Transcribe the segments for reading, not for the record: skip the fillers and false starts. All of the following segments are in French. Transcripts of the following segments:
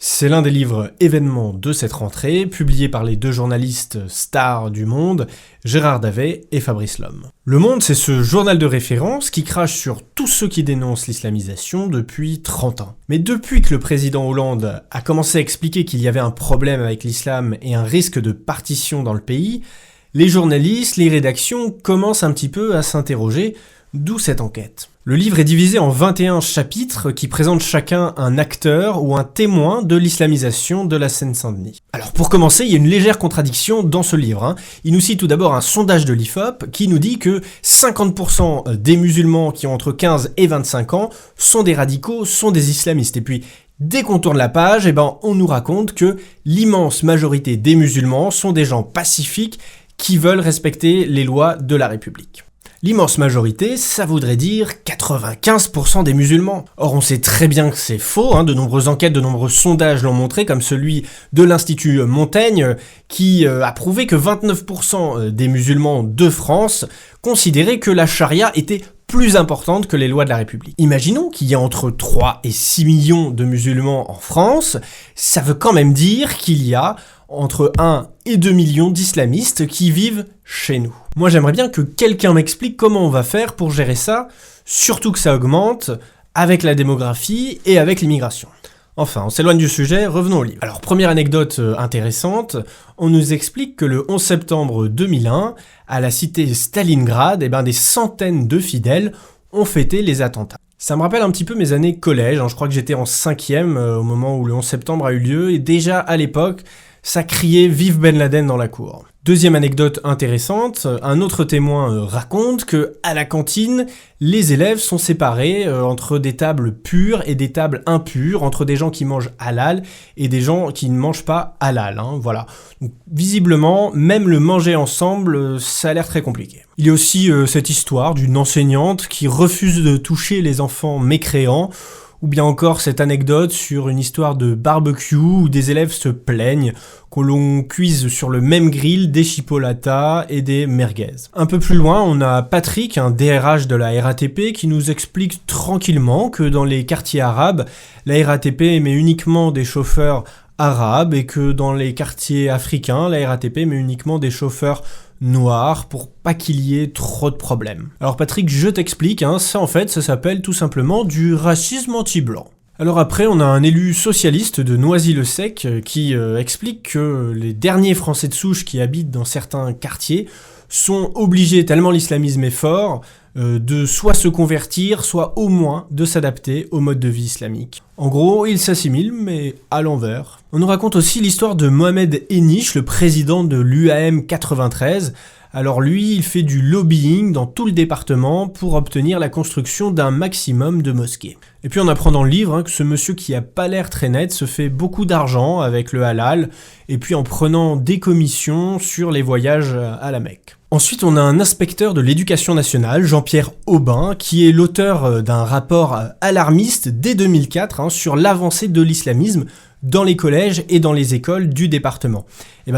C'est l'un des livres événements de cette rentrée, publié par les deux journalistes stars du Monde, Gérard Davet et Fabrice Lhomme. Le Monde, c'est ce journal de référence qui crache sur tous ceux qui dénoncent l'islamisation depuis 30 ans. Mais depuis que le président Hollande a commencé à expliquer qu'il y avait un problème avec l'islam et un risque de partition dans le pays, les journalistes, les rédactions commencent un petit peu à s'interroger, d'où cette enquête. Le livre est divisé en 21 chapitres qui présentent chacun un acteur ou un témoin de l'islamisation de la Seine-Saint-Denis. Alors pour commencer, il y a une légère contradiction dans ce livre. Il nous cite tout d'abord un sondage de l'IFOP qui nous dit que 50% des musulmans qui ont entre 15 et 25 ans sont des radicaux, sont des islamistes. Et puis dès qu'on tourne la page, on nous raconte que l'immense majorité des musulmans sont des gens pacifiques qui veulent respecter les lois de la République. L'immense majorité, ça voudrait dire 95% des musulmans. Or, on sait très bien que c'est faux, de nombreuses enquêtes, de nombreux sondages l'ont montré, comme celui de l'Institut Montaigne, qui a prouvé que 29% des musulmans de France considéraient que la charia était plus importante que les lois de la République. Imaginons qu'il y a entre 3 et 6 millions de musulmans en France, ça veut quand même dire qu'il y a entre 1 et 2 millions d'islamistes qui vivent chez nous. Moi j'aimerais bien que quelqu'un m'explique comment on va faire pour gérer ça, surtout que ça augmente avec la démographie et avec l'immigration. Enfin, on s'éloigne du sujet, revenons au livre. Alors, première anecdote intéressante, on nous explique que le 11 septembre 2001, à la cité Stalingrad, des centaines de fidèles ont fêté les attentats. Ça me rappelle un petit peu mes années collège, je crois que j'étais en 5e au moment où le 11 septembre a eu lieu, et déjà à l'époque, ça criait « Vive Ben Laden » dans la cour. Deuxième anecdote intéressante, un autre témoin raconte que à la cantine, les élèves sont séparés entre des tables pures et des tables impures, entre des gens qui mangent halal et des gens qui ne mangent pas halal. Voilà. Donc, visiblement, même le manger ensemble, ça a l'air très compliqué. Il y a aussi cette histoire d'une enseignante qui refuse de toucher les enfants mécréants, ou bien encore cette anecdote sur une histoire de barbecue où des élèves se plaignent que l'on cuise sur le même grill des chipolatas et des merguez. Un peu plus loin, on a Patrick, un DRH de la RATP, qui nous explique tranquillement que dans les quartiers arabes, la RATP émet uniquement des chauffeurs arabes et que dans les quartiers africains, la RATP met uniquement des chauffeurs noirs pour pas qu'il y ait trop de problèmes. Alors Patrick, je t'explique, ça en fait, ça s'appelle tout simplement du racisme anti-blanc. Alors après, on a un élu socialiste de Noisy-le-Sec qui explique que les derniers Français de souche qui habitent dans certains quartiers sont obligés, tellement l'islamisme est fort, de soit se convertir, soit au moins de s'adapter au mode de vie islamique. En gros, ils s'assimilent, mais à l'envers. On nous raconte aussi l'histoire de Mohamed Eniche, le président de l'UAM 93. Alors lui, il fait du lobbying dans tout le département pour obtenir la construction d'un maximum de mosquées. Et puis on apprend dans le livre que ce monsieur qui a pas l'air très net se fait beaucoup d'argent avec le halal, et puis en prenant des commissions sur les voyages à la Mecque. Ensuite, on a un inspecteur de l'éducation nationale, Jean-Pierre Aubin, qui est l'auteur d'un rapport alarmiste dès 2004 sur l'avancée de l'islamisme dans les collèges et dans les écoles du département.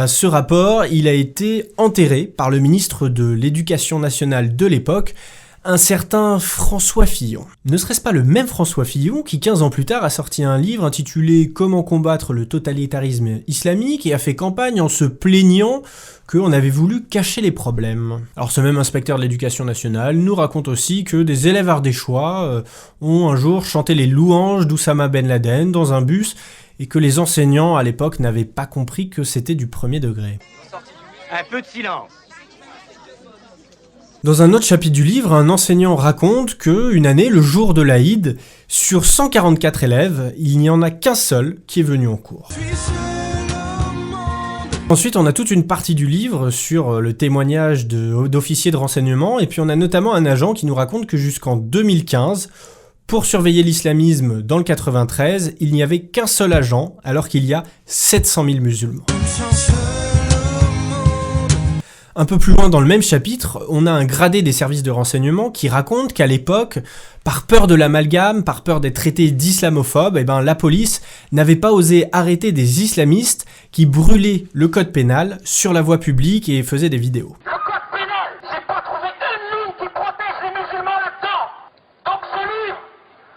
Ce rapport, il a été enterré par le ministre de l'Éducation nationale de l'époque, un certain François Fillon. Ne serait-ce pas le même François Fillon qui, 15 ans plus tard, a sorti un livre intitulé « Comment combattre le totalitarisme islamique » et a fait campagne en se plaignant qu'on avait voulu cacher les problèmes. Alors ce même inspecteur de l'éducation nationale nous raconte aussi que des élèves ardéchois ont un jour chanté les louanges d'Oussama Ben Laden dans un bus et que les enseignants à l'époque n'avaient pas compris que c'était du premier degré. Un peu de silence. Dans un autre chapitre du livre, un enseignant raconte que, une année, le jour de l'Aïd, sur 144 élèves, il n'y en a qu'un seul qui est venu en cours. Ensuite, on a toute une partie du livre sur le témoignage d'officiers de renseignement, et puis on a notamment un agent qui nous raconte que jusqu'en 2015, pour surveiller l'islamisme dans le 93, il n'y avait qu'un seul agent, alors qu'il y a 700 000 musulmans. Un peu plus loin dans le même chapitre, on a un gradé des services de renseignement qui raconte qu'à l'époque, par peur de l'amalgame, par peur d'être traité d'islamophobes, la police n'avait pas osé arrêter des islamistes qui brûlaient le code pénal sur la voie publique et faisaient des vidéos. Le code pénal, j'ai pas trouvé une ligne qui protège les musulmans là-dedans. Donc ce livre,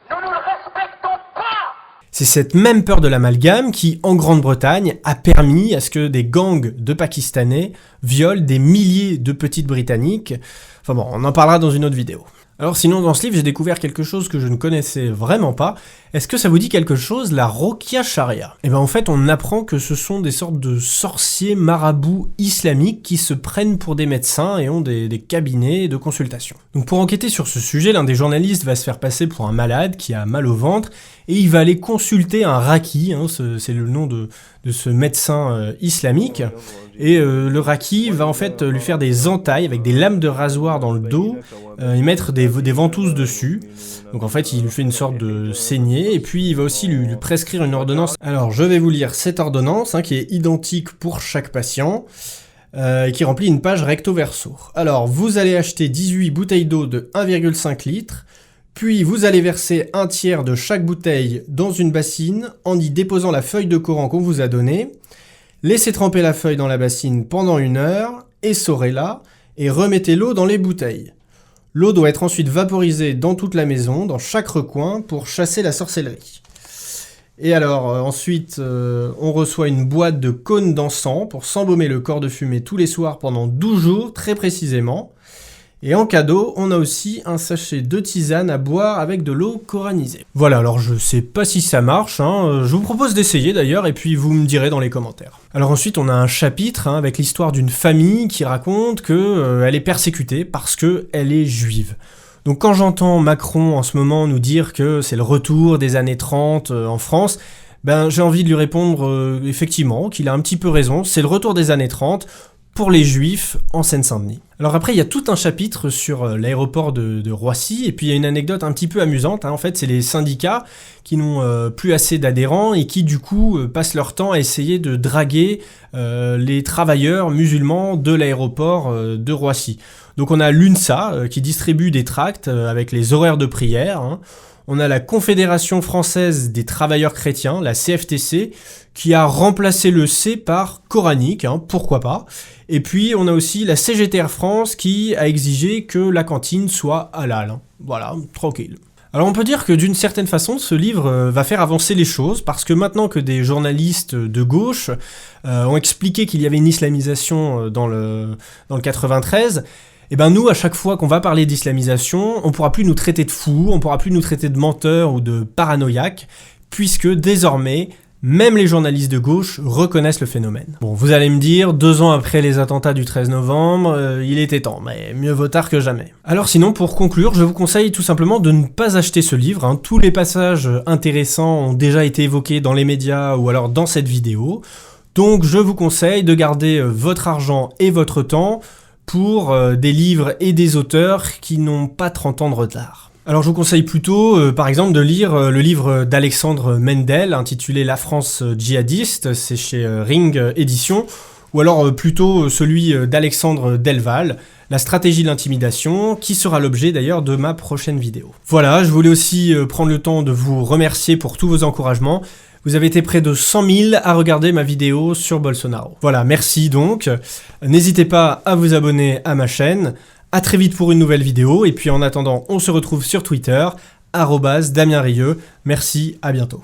nous ne le respectons pas. C'est cette même peur de l'amalgame qui, en Grande-Bretagne, a permis à ce que des gangs de Pakistanais violent des milliers de petites Britanniques. Enfin bon, on en parlera dans une autre vidéo. Alors sinon, dans ce livre, j'ai découvert quelque chose que je ne connaissais vraiment pas. Est-ce que ça vous dit quelque chose, la Roqya Sharia? Et bien en fait, on apprend que ce sont des sortes de sorciers marabouts islamiques qui se prennent pour des médecins et ont des cabinets de consultation. Donc pour enquêter sur ce sujet, l'un des journalistes va se faire passer pour un malade qui a mal au ventre et il va aller consulter un raqi, c'est le nom de ce médecin islamique. Et le raqi va en fait lui faire des entailles avec des lames de rasoir dans le dos et mettre des ventouses dessus. Donc en fait, il lui fait une sorte de saignée et puis il va aussi lui prescrire une ordonnance. Alors je vais vous lire cette ordonnance qui est identique pour chaque patient et qui remplit une page recto verso. Alors vous allez acheter 18 bouteilles d'eau de 1,5 litre, puis vous allez verser un tiers de chaque bouteille dans une bassine en y déposant la feuille de Coran qu'on vous a donnée. Laissez tremper la feuille dans la bassine pendant 1 heure, essorez-la et remettez l'eau dans les bouteilles. L'eau doit être ensuite vaporisée dans toute la maison, dans chaque recoin, pour chasser la sorcellerie. Et alors, ensuite, on reçoit une boîte de cônes d'encens pour s'embaumer le corps de fumée tous les soirs pendant 12 jours, très précisément. Et en cadeau, on a aussi un sachet de tisane à boire avec de l'eau coranisée. Voilà, alors je sais pas si ça marche, je vous propose d'essayer d'ailleurs, et puis vous me direz dans les commentaires. Alors ensuite, on a un chapitre avec l'histoire d'une famille qui raconte qu'elle est persécutée parce qu'elle est juive. Donc quand j'entends Macron en ce moment nous dire que c'est le retour des années 30 en France, j'ai envie de lui répondre effectivement qu'il a un petit peu raison, c'est le retour des années 30, pour les Juifs en Seine-Saint-Denis. Alors après, il y a tout un chapitre sur l'aéroport de Roissy, et puis il y a une anecdote un petit peu amusante. En fait, c'est les syndicats qui n'ont plus assez d'adhérents et qui, du coup, passent leur temps à essayer de draguer les travailleurs musulmans de l'aéroport de Roissy. Donc on a l'UNSA qui distribue des tracts avec les horaires de prière, On a la Confédération française des travailleurs chrétiens, la CFTC, qui a remplacé le C par coranique, pourquoi pas. Et puis on a aussi la CGTR France qui a exigé que la cantine soit halal. Voilà, tranquille. Alors on peut dire que d'une certaine façon, ce livre va faire avancer les choses, parce que maintenant que des journalistes de gauche ont expliqué qu'il y avait une islamisation dans le 93, et nous, à chaque fois qu'on va parler d'islamisation, on pourra plus nous traiter de fous, on pourra plus nous traiter de menteurs ou de paranoïaques, puisque désormais, même les journalistes de gauche reconnaissent le phénomène. Bon, vous allez me dire, 2 ans après les attentats du 13 novembre, il était temps, mais mieux vaut tard que jamais. Alors sinon, pour conclure, je vous conseille tout simplement de ne pas acheter ce livre. Tous les passages intéressants ont déjà été évoqués dans les médias ou alors dans cette vidéo. Donc je vous conseille de garder votre argent et votre temps pour des livres et des auteurs qui n'ont pas 30 ans de retard. Alors je vous conseille plutôt, par exemple, de lire le livre d'Alexandre Mendel, intitulé « La France djihadiste », c'est chez Ring Éditions, ou alors plutôt celui d'Alexandre Delval, « La stratégie de l'intimidation », qui sera l'objet d'ailleurs de ma prochaine vidéo. Voilà, je voulais aussi prendre le temps de vous remercier pour tous vos encouragements. Vous avez été près de 100 000 à regarder ma vidéo sur Bolsonaro. Voilà, merci donc. N'hésitez pas à vous abonner à ma chaîne. À très vite pour une nouvelle vidéo. Et puis en attendant, on se retrouve sur Twitter, @DamienRieux. Merci, à bientôt.